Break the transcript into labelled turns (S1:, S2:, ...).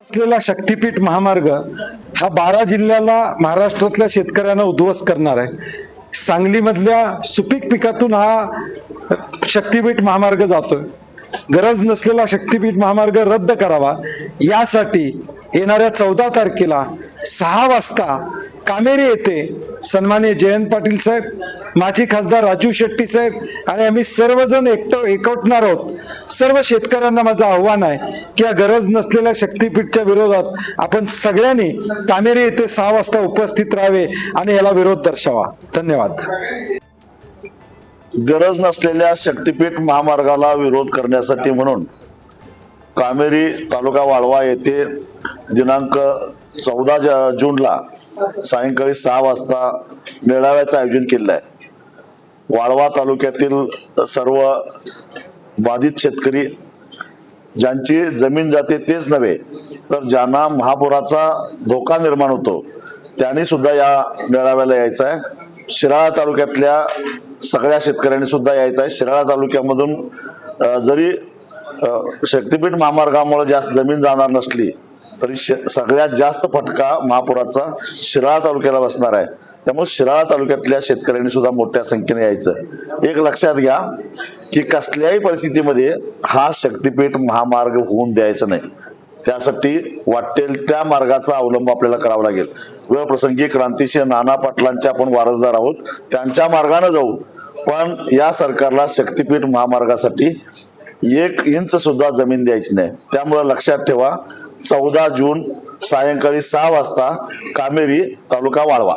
S1: असलेला शक्तीपीठ महामार्ग हा 12 जिल्ह्याला महाराष्ट्रातल्या शेतकऱ्यांना उद्ध्वस्त करणार आहे। सांगलीमधल्या सुपीक पिकातून हा शक्तीपीठ महामार्ग जातोय। गरज नसलेला शक्तीपीठ महामार्ग रद्द करावा यासाठी येणाऱ्या 14 तारखेला 6 वाजता कामेरी येथे सन्माननीय जयंत पाटील साहेब, माजी खासदार राजू शेट्टी साहेब आणि आम्ही सर्वजण एकवटणार आहोत। सर्व शेतकऱ्यांना माझं आव्हान आहे की या गरज नसलेल्या शक्तीपीठच्या विरोधात आपण सगळ्यांनी कामेरी येथे 6 वाजता उपस्थित राहावे आणि याला विरोध दर्शवा। धन्यवाद।
S2: गरज नसलेल्या शक्तीपीठ महामार्गाला विरोध करण्यासाठी म्हणून कामेरी तालुका वाळवा येथे दिनांक 14 जूनला सायंकाळी 6 वाजता मेळाव्याचं आयोजन केलं आहे। वाळवा तालुक्यातील सर्व बाधित शेतकरी ज्यांची जमीन जाते तेच नव्हे तर ज्यांना महापुराचा धोका निर्माण होतो त्यांनी सुद्धा या मेळाव्याला यायचं आहे। शिराळा तालुक्यातल्या सगळ्या शेतकऱ्यांनी सुद्धा यायचं आहे। शिराळा तालुक्यामधून जरी शक्तीपीठ महामार्गामुळे जास्त जमीन जाणार नसली तरी सगळ्यात जास्त फटका महापुराचा शिराळा तालुक्याला बसणार आहे। त्यामुळे शिराळा तालुक्यातल्या शेतकऱ्यांनी सुद्धा मोठ्या संख्येने यायचं। एक लक्षात घ्या की कसल्याही परिस्थितीमध्ये हा शक्तीपीठ महामार्ग होऊन द्यायचा नाही। त्यासाठी वाटेल त्या मार्गाचा अवलंब आपल्याला करावा लागेल। वेळ प्रसंगी क्रांतिसिंह नाना पाटलांचे आपण वारसदार आहोत, त्यांच्या मार्गाने जाऊ, पण या सरकारला शक्तीपीठ महामार्गासाठी 1 इंच सुद्धा जमीन द्यायची नाही। त्यामुळे लक्षात ठेवा, 14 जून सायंकाळी 6 वाजता कामेरी तालुका वाळवा।